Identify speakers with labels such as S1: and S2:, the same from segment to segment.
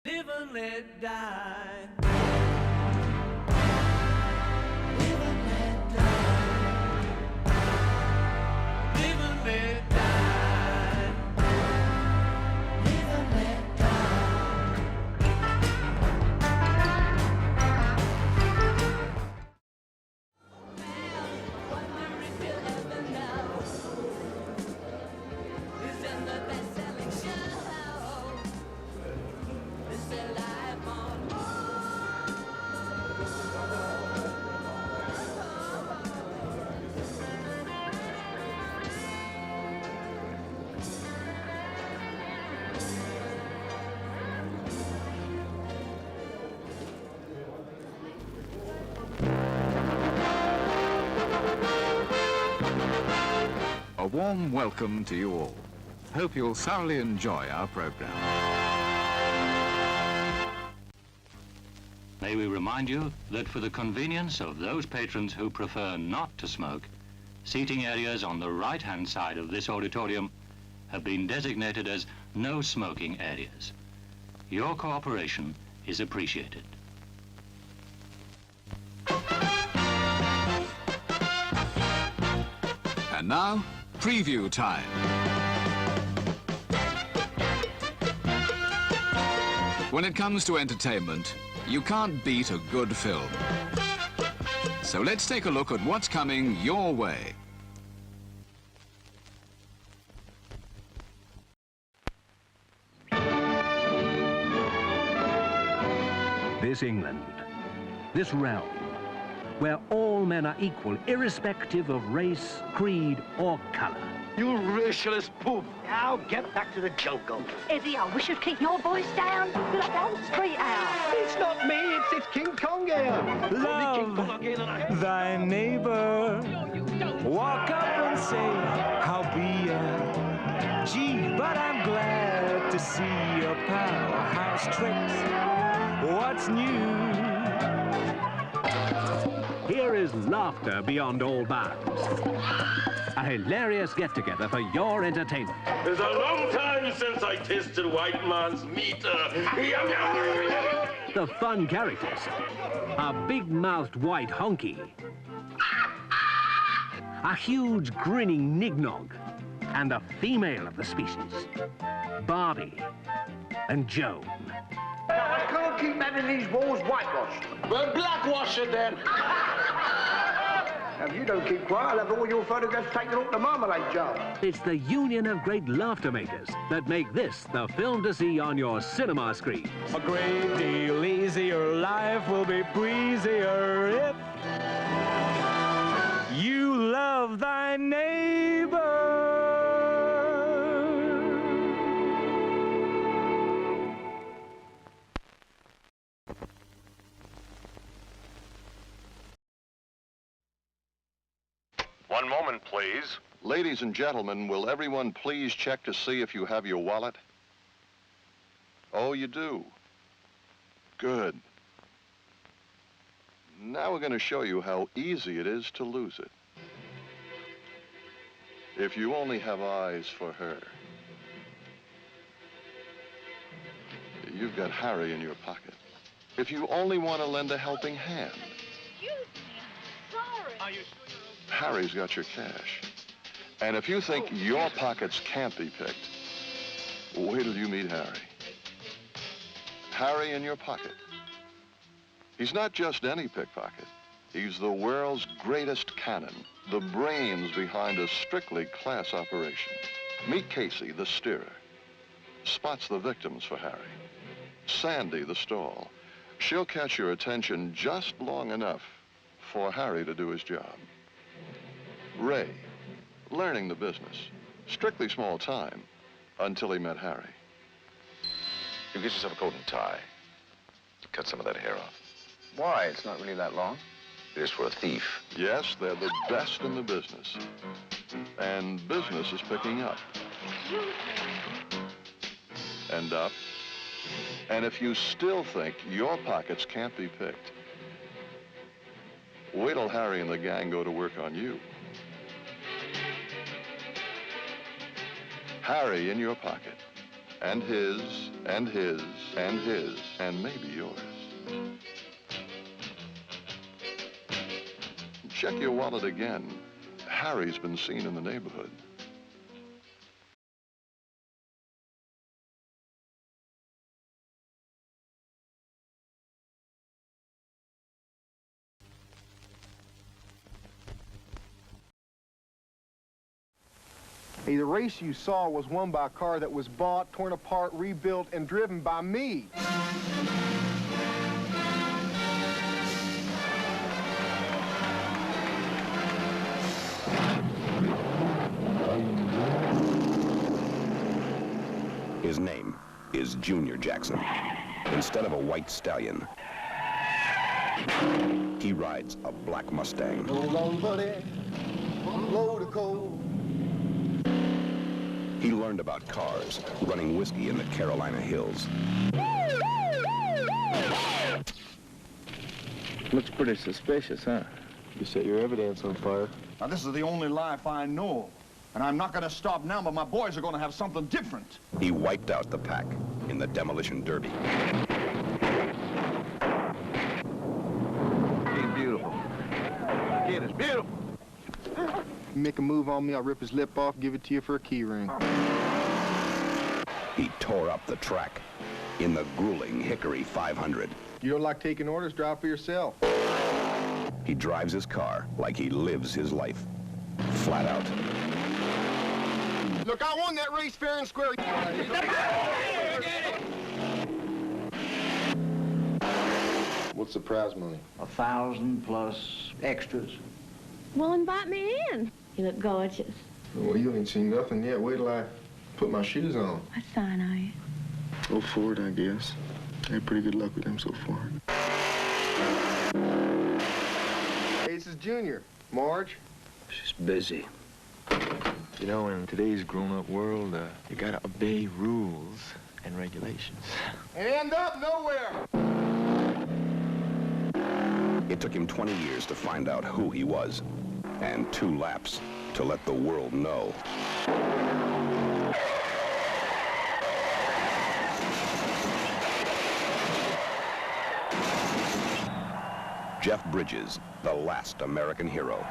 S1: Live and let die. Live and let die. Live and let die. Live and let die. Wonder if you'll ever know. Is in the best-selling show. It's a live on.
S2: A warm welcome to you all. Hope you'll thoroughly enjoy our program.
S3: May we remind you that for the convenience of those patrons who prefer not to smoke, seating areas on the right-hand side of this auditorium have been designated as no smoking areas. Your cooperation is appreciated.
S2: And now, preview time. When it comes to entertainment, you can't beat a good film. So let's take a look at what's coming your way.
S4: This England, this realm, where all men are equal, irrespective of race, creed, or colour.
S5: You racialist poop.
S6: Now get back to the jungle.
S7: Eddie, I wish you'd keep your voice down. You're like that street owl.
S6: It's not me, it's King Kong here.
S1: Love thy neighbor. Walk up and say, how be ya? Gee, but I'm glad to see your powerhouse tricks. What's new?
S4: Here is laughter beyond all bounds. A hilarious get-together for your entertainment.
S5: It's a long time since I tasted white man's meat.
S4: The fun characters. A big-mouthed white honky. A huge grinning nignog. And a female of the species. Barbie and Joan.
S6: I can't keep having these walls whitewashed.
S5: Well, blackwash it then.
S6: Now, if you don't keep quiet, I'll have all your photographs taken off the marmalade jar.
S4: It's the union of great laughter makers that make this the film to see on your cinema screen.
S1: A great deal easier life will be breezier if you love thy neighbor.
S8: One moment, please. Ladies and gentlemen, will everyone please check to see if you have your wallet? Oh, you do? Good. Now we're going to show you how easy it is to lose it. If you only have eyes for her. You've got Harry in your pocket. If you only want to lend a helping hand.
S7: Excuse me, I'm sorry.
S5: Are you sure
S8: Harry's got your cash. And if you think your pockets can't be picked, wait till you meet Harry. Harry in your pocket. He's not just any pickpocket. He's the world's greatest cannon, the brains behind a strictly class operation. Meet Casey, the steerer. Spots the victims for Harry. Sandy, the stall. She'll catch your attention just long enough for Harry to do his job. Ray, learning the business. Strictly small time, until he met Harry.
S9: You get yourself a coat and tie. Cut some of that hair off.
S6: Why? It's not really that long.
S9: It is for a thief.
S8: Yes, they're the best in the business. And business is picking up. And up. And if you still think your pockets can't be picked, wait till Harry and the gang go to work on you. Harry in your pocket. and his, and his, and his, and maybe yours. Check your wallet again. Harry's been seen in the neighborhood.
S10: Hey, the race you saw was won by a car that was bought, torn apart, rebuilt, and driven by me.
S11: His name is Junior Jackson. Instead of a white stallion, he rides a black Mustang.
S10: Hold on, buddy. Unload the coal.
S11: He learned about cars, running whiskey in the Carolina hills.
S12: Looks pretty suspicious, huh?
S10: You set your evidence on fire.
S13: Now, this is the only life I know. And I'm not going to stop now, but my boys are going to have something different.
S11: He wiped out the pack in the demolition derby.
S10: Ain't beautiful. Kid is beautiful. You make a move on me, I'll rip his lip off, give it to you for a key ring.
S11: He tore up the track in the grueling Hickory 500.
S10: You don't like taking orders, drive for yourself.
S11: He drives his car like he lives his life, flat out.
S10: Look, I won that race fair and square. What's the prize money?
S6: 1,000 plus extras.
S14: Well, invite me in. You look gorgeous.
S10: Well, you ain't seen nothing yet. Wait till I put my shoes on.
S14: What sign are you?
S10: Go for it, I guess. I had pretty good luck with them so far. Hey, this is Junior. Marge?
S12: She's busy. You know, in today's grown-up world, you gotta obey rules and regulations.
S10: And end up nowhere!
S11: It took him 20 years to find out who he was, and 2 laps to let the world know. Jeff Bridges, the last American hero.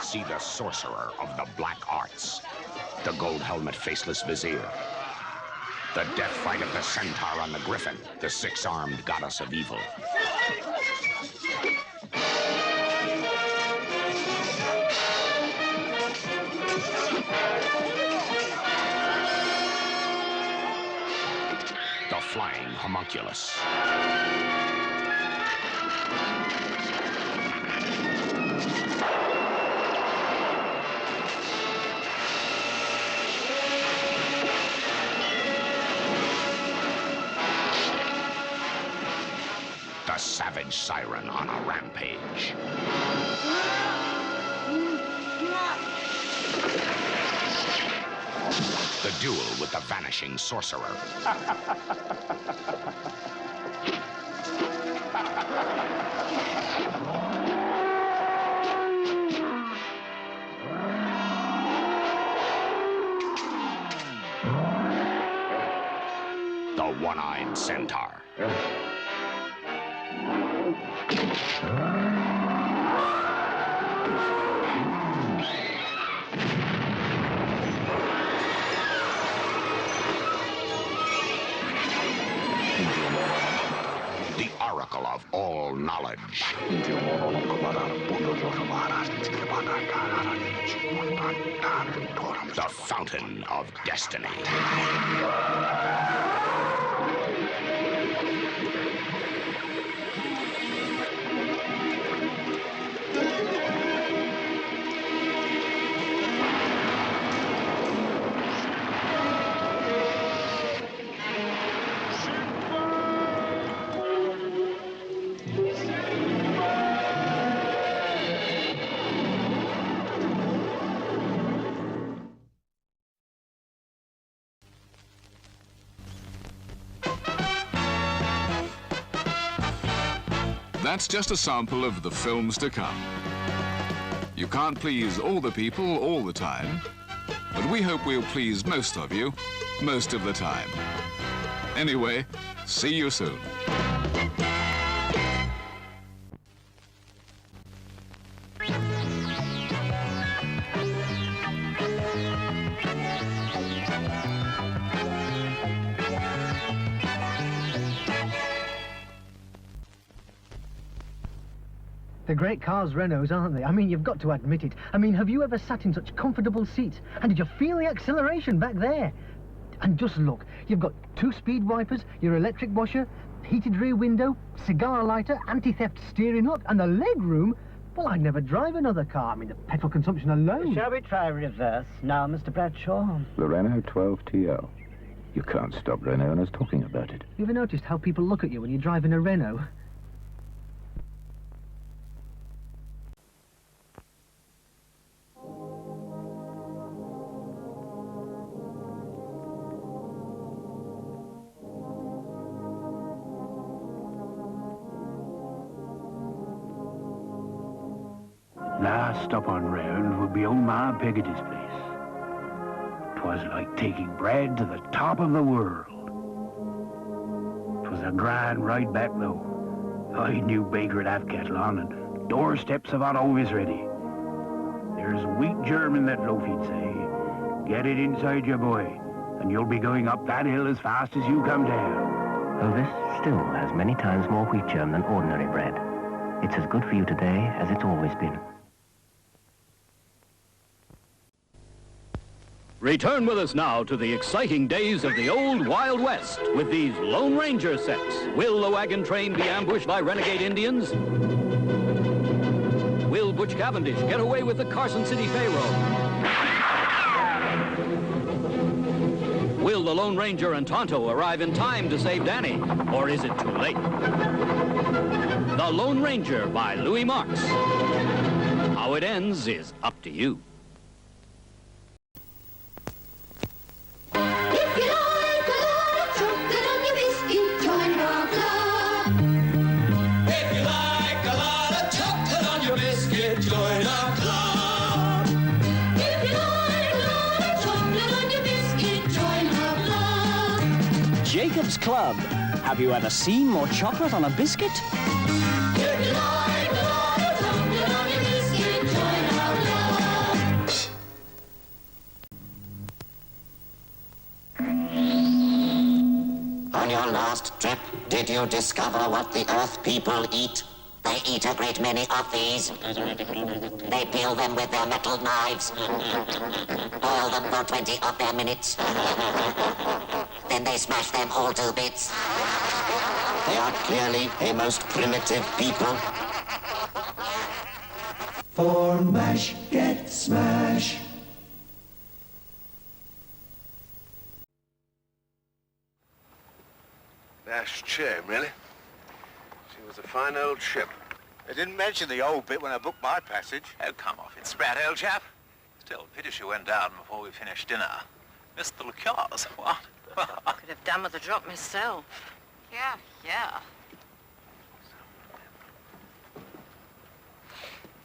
S15: See the sorcerer of the black arts, the gold helmet faceless vizier, the death fight of the centaur on the griffin, the 6-armed goddess of evil. The flying homunculus. The savage siren on a rampage. The duel with the vanishing sorcerer. The one-eyed centaur. The oracle of all knowledge. The Fountain of Destiny.
S2: That's just a sample of the films to come. You can't please all the people all the time, but we hope we'll please most of you, most of the time. Anyway, see you soon.
S16: They're great cars, Renaults, aren't they? I mean, you've got to admit it. I mean, have you ever sat in such comfortable seats? And did you feel the acceleration back there? And just look, you've got 2 speed wipers, your electric washer, heated rear window, cigar lighter, anti-theft steering hook, and the leg room. Well, I'd never drive another car. I mean, the petrol consumption alone.
S17: Shall we try reverse now, Mr. Bradshaw?
S18: The Renault 12TL. You can't stop Renault and us talking about it.
S16: You ever noticed how people look at you when you're driving a Renault?
S19: Last stop on round would be old Ma Peggotty's place. 'Twas like taking bread to the top of the world. 'Twas a grand ride back, though. I knew baker at half kettle on, and doorsteps have hot always ready. There's wheat germ in that loaf, you'd say. Get it inside you, boy, and you'll be going up that hill as fast as you come down.
S20: Though this still has many times more wheat germ than ordinary bread. It's as good for you today as it's always been.
S21: Return with us now to the exciting days of the old Wild West with these Lone Ranger sets. Will the wagon train be ambushed by renegade Indians? Will Butch Cavendish get away with the Carson City payroll? Will the Lone Ranger and Tonto arrive in time to save Danny, or is it too late? The Lone Ranger by Louis Marks. How it ends is up to you.
S17: Jacob's Club. Have you ever seen more chocolate on a biscuit?
S22: If you like a lot of chocolate on your biscuit, join our club.
S23: On your last trip, did you discover what the Earth people eat? They eat a great many of these. They peel them with their metal knives. Boil them for 20 of their minutes. Then they smash them all to bits. They are clearly a most primitive people.
S24: For mash, get smash.
S25: Nice shame, really. She was a fine old ship.
S26: They didn't mention the old bit when I booked my passage.
S27: Oh, come off it, Sprat, old chap. Still, pity she went down before we finished dinner. Missed the liqueurs, what?
S28: I could have done with a drop myself. Yeah.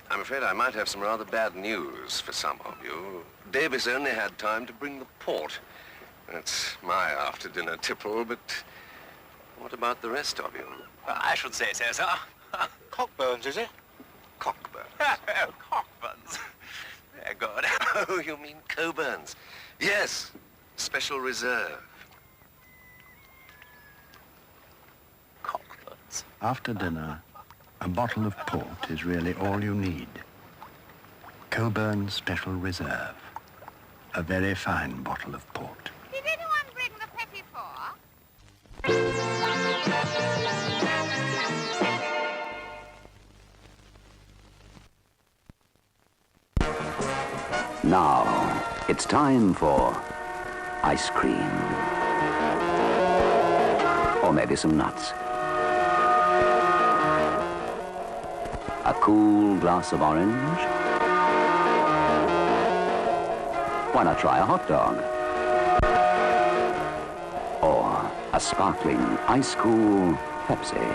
S25: I'm afraid I might have some rather bad news for some of you. Davis only had time to bring the port. That's my after-dinner tipple, but what about the rest of you?
S27: Well, I should say so, sir.
S26: Cockburns, is it?
S25: Cockburns?
S27: Oh, Cockburns. Very good.
S25: Oh, you mean Coburns? Yes, Special Reserve.
S26: After dinner, a bottle of port is really all you need.
S19: Coburn Special Reserve. A very fine bottle of port.
S22: Did anyone bring the petit four?
S18: Now, it's time for ice cream. Or maybe some nuts. A cool glass of orange. Why not try a hot dog? Or a sparkling, ice-cool Pepsi.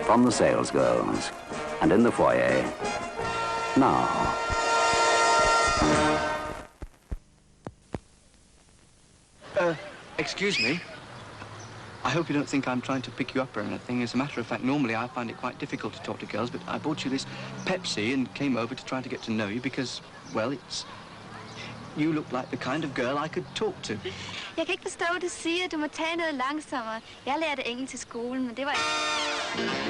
S18: From the sales girls and in the foyer. Now.
S1: Excuse me. I hope you don't think I'm trying to pick you up or anything. As a matter of fact, normally I find it quite difficult to talk to girls, but I bought you this Pepsi and came over to try to get to know you because, well, you look like the kind of girl I could talk to.
S3: Jeg kan ikke forstå, hvad du siger. Du må tale noget langsommere. Jeg lærte engelsk til skolen, men det var ikke...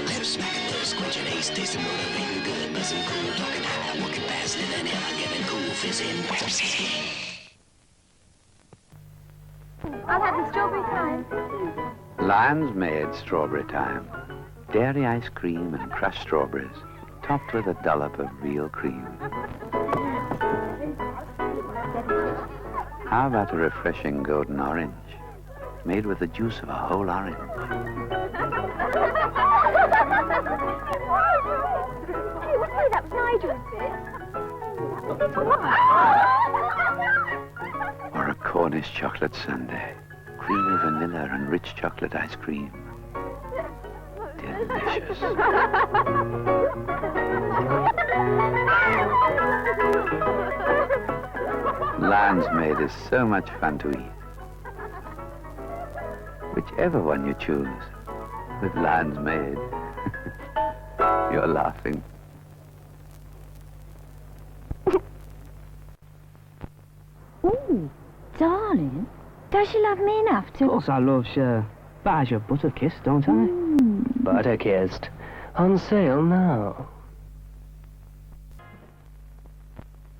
S22: Let her smack it, let her squinch it, ace, tasting, motivating, good, buzzing, cool, talking high, working fast, living ever, giving cool, fizzing, Pepsi.
S3: I'll have the strawberry time.
S18: Lion's Made Strawberry Time. Dairy ice cream and crushed strawberries, topped with a dollop of real cream. How about a refreshing golden orange, made with the juice of a whole orange?
S3: Hey, what's that? That was Nigel's bit.
S18: Or a Cornish chocolate sundae, creamy vanilla and rich chocolate ice cream. Delicious. Lion's Made is so much fun to eat. Whichever one you choose, with Lion's Made, you're laughing.
S3: Ooh, darling, does she love me enough to...
S4: Of course I love her. But I should butter-kissed, don't I? Butter-kissed. On sale now.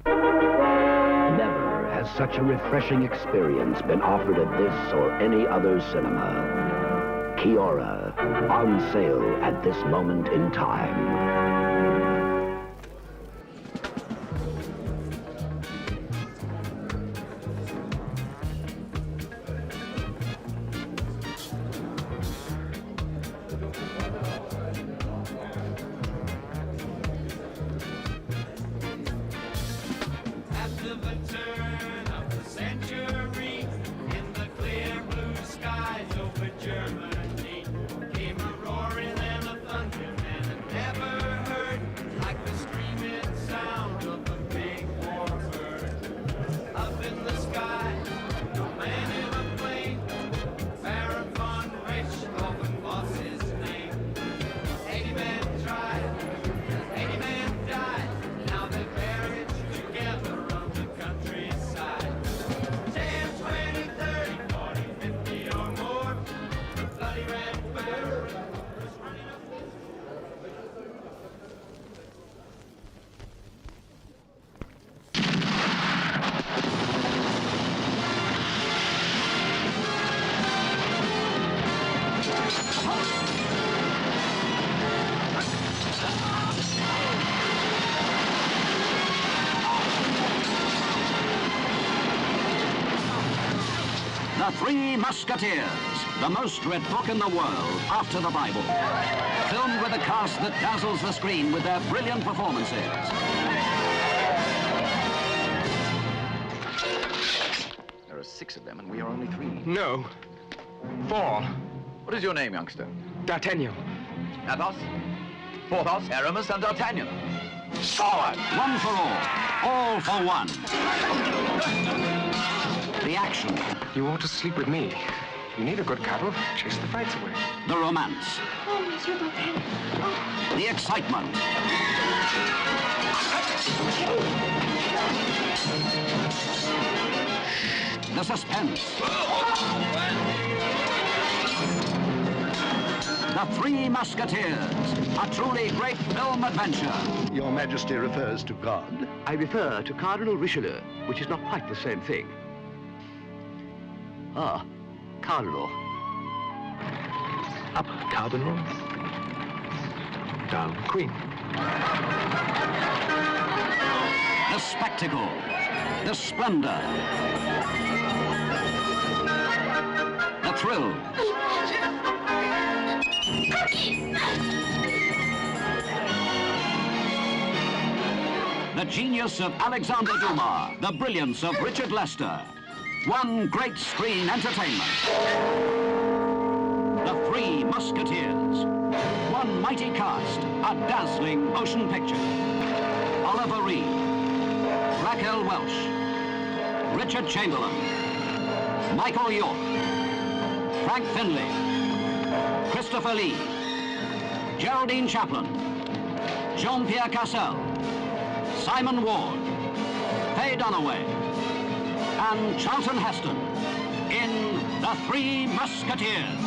S5: Never has such a refreshing experience been offered at this or any other cinema. Kiora, on sale at this moment in time.
S21: The Three Musketeers, the most read book in the world after the Bible. Filmed with a cast that dazzles the screen with their brilliant performances.
S7: There are 6 of them, and we are only 3.
S12: No. 4.
S7: What is your name, youngster?
S12: D'Artagnan.
S7: Athos? Porthos, Aramis, and D'Artagnan.
S21: Forward! One for all for one. The action.
S12: You want to sleep with me. You need a good cuddle. Chase the fights away.
S21: The romance.
S3: Oh, Monsieur D'Artagnan. Oh.
S21: The excitement. The suspense. The Three Musketeers, a truly great film adventure.
S6: Your Majesty refers to God?
S8: I refer to Cardinal Richelieu, which is not quite the same thing. Ah, Cardinal.
S12: Up, Cardinal. Down, Queen.
S21: The spectacle, the splendor, the thrills. The genius of Alexander Dumas, the brilliance of Richard Lester. One great screen entertainment. The Three Musketeers. One mighty cast, a dazzling motion picture. Oliver Reed, Raquel Welch, Richard Chamberlain, Michael York, Frank Finlay, Christopher Lee, Geraldine Chaplin, Jean-Pierre Cassel, Simon Ward, Faye Dunaway, and Charlton Heston in The Three Musketeers.